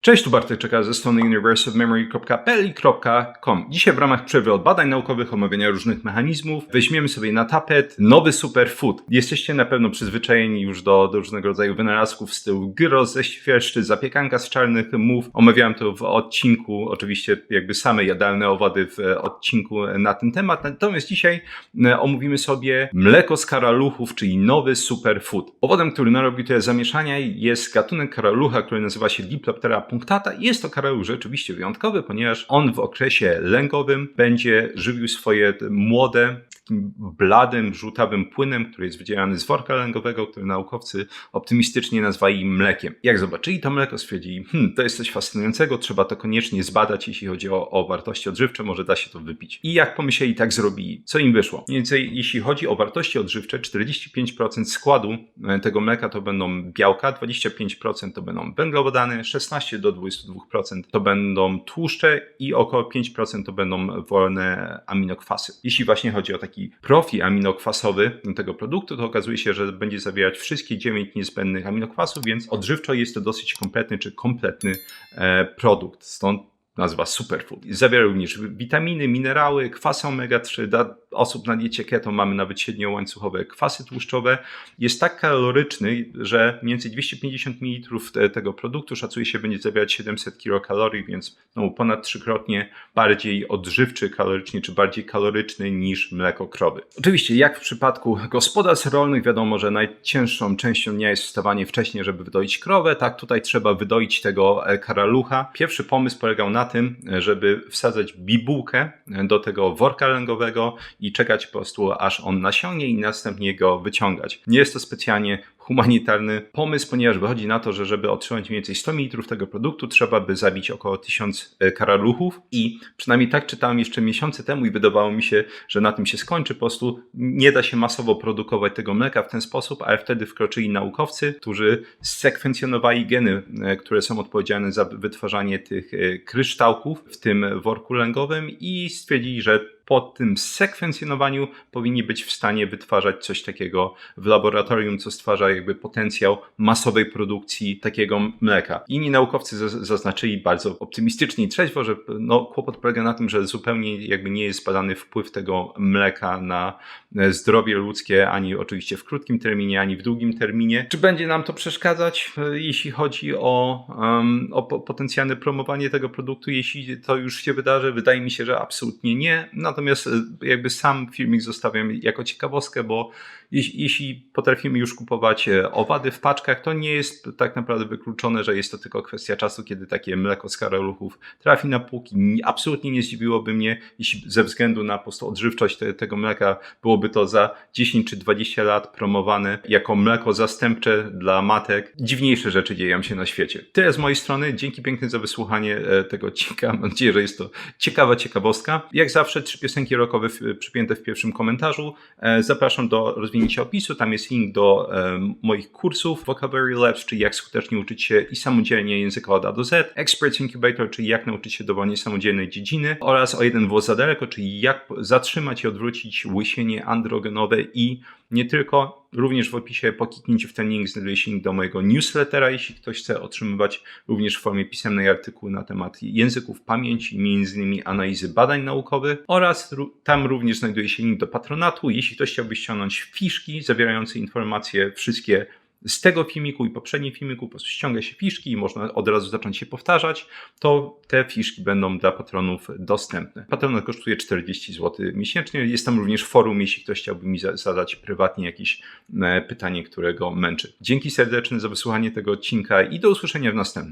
Cześć, tu Bartek Czeka ze strony universeofmemory.pl.com. Dzisiaj w ramach przerwy od badań naukowych, omawiania różnych mechanizmów, weźmiemy sobie na tapet nowy superfood. Jesteście na pewno przyzwyczajeni już do różnego rodzaju wynalazków w stylu gyros ze świerszczy, zapiekanka z czarnych mów. Omawiałem to w odcinku, oczywiście jakby same jadalne owady w odcinku na ten temat. Natomiast dzisiaj omówimy sobie mleko z karaluchów, czyli nowy superfood. Powodem, który narobił tyle zamieszania, jest gatunek karalucha, który nazywa się Diploptera punctata. Jest to karaluch rzeczywiście wyjątkowy, ponieważ on w okresie lęgowym będzie żywił swoje młode takim bladym, żółtawym płynem, który jest wydzielany z worka lęgowego, który naukowcy optymistycznie nazwali mlekiem. Jak zobaczyli to mleko, stwierdzili, to jest coś fascynującego, trzeba to koniecznie zbadać, jeśli chodzi o wartości odżywcze, może da się to wypić. I jak pomyśleli, tak zrobili. Co im wyszło? Mniej więcej, jeśli chodzi o wartości odżywcze, 45% składu tego mleka to będą białka, 25% to będą węglowodany, 16 do 22% to będą tłuszcze i około 5% to będą wolne aminokwasy. Jeśli właśnie chodzi o taki profil aminokwasowy tego produktu, to okazuje się, że będzie zawierać wszystkie 9 niezbędnych aminokwasów, więc odżywczo jest to dosyć kompletny produkt. Stąd nazwa superfood. Zawiera również witaminy, minerały, kwasy omega-3. Dla osób na diecie keto mamy nawet średniołańcuchowe kwasy tłuszczowe. Jest tak kaloryczny, że mniej więcej 250 ml tego produktu szacuje się będzie zawierać 700 kilokalorii, więc ponad 3-krotnie bardziej odżywczy kalorycznie, czy bardziej kaloryczny niż mleko krowy. Oczywiście, jak w przypadku gospodarstw rolnych, wiadomo, że najcięższą częścią dnia jest wstawanie wcześniej, żeby wydoić krowę. Tak, tutaj trzeba wydoić tego karalucha. Pierwszy pomysł polegał na tym, żeby wsadzać bibułkę do tego worka lęgowego i czekać po prostu, aż on nasiągnie i następnie go wyciągać. Nie jest to specjalnie humanitarny pomysł, ponieważ wychodzi na to, że żeby otrzymać mniej więcej 100 ml tego produktu, trzeba by zabić około 1000 karaluchów i przynajmniej tak czytałem jeszcze miesiące temu i wydawało mi się, że na tym się skończy. Po prostu nie da się masowo produkować tego mleka w ten sposób, ale wtedy wkroczyli naukowcy, którzy sekwencjonowali geny, które są odpowiedzialne za wytwarzanie tych kryształków w tym worku lęgowym i stwierdzili, że po tym sekwencjonowaniu powinni być w stanie wytwarzać coś takiego w laboratorium, co stwarza jakby potencjał masowej produkcji takiego mleka. Inni naukowcy zaznaczyli bardzo optymistycznie i trzeźwo, że kłopot polega na tym, że zupełnie jakby nie jest badany wpływ tego mleka na zdrowie ludzkie, ani oczywiście w krótkim terminie, ani w długim terminie. Czy będzie nam to przeszkadzać, jeśli chodzi o potencjalne promowanie tego produktu, jeśli to już się wydarzy? Wydaje mi się, że absolutnie nie. Natomiast jakby sam filmik zostawiam jako ciekawostkę, bo jeśli potrafimy już kupować owady w paczkach, to nie jest tak naprawdę wykluczone, że jest to tylko kwestia czasu, kiedy takie mleko z karaluchów trafi na półki. Absolutnie nie zdziwiłoby mnie, jeśli ze względu na po prostu odżywczość tego mleka byłoby to za 10 czy 20 lat promowane jako mleko zastępcze dla matek. Dziwniejsze rzeczy dzieją się na świecie. Tyle z mojej strony. Dzięki piękne za wysłuchanie tego odcinka. Mam nadzieję, że jest to ciekawa ciekawostka. Jak zawsze 3 piosenki rockowe przypięte w pierwszym komentarzu. Zapraszam do rozwinięcia opisu. Tam jest link do moich kursów Vocabulary Labs, czyli jak skutecznie uczyć się i samodzielnie języka od A do Z. Experts Incubator, czyli jak nauczyć się dowolnie samodzielnej dziedziny. Oraz o jeden włos za daleko, czyli jak zatrzymać i odwrócić łysienie androgenowe i nie tylko. Również w opisie po kliknięciu w ten link znajduje się link do mojego newslettera, jeśli ktoś chce otrzymywać również w formie pisemnej artykuły na temat języków pamięci, m.in. analizy badań naukowych, oraz tam również znajduje się link do patronatu. Jeśli ktoś chciałby ściągnąć fiszki zawierające informacje wszystkie z tego filmiku i poprzednich filmików, po prostu ściąga się fiszki i można od razu zacząć się powtarzać, to te fiszki będą dla patronów dostępne. Patronat kosztuje 40 zł miesięcznie. Jest tam również forum, jeśli ktoś chciałby mi zadać prywatnie jakieś pytanie, które go męczy. Dzięki serdeczne za wysłuchanie tego odcinka i do usłyszenia w następnym.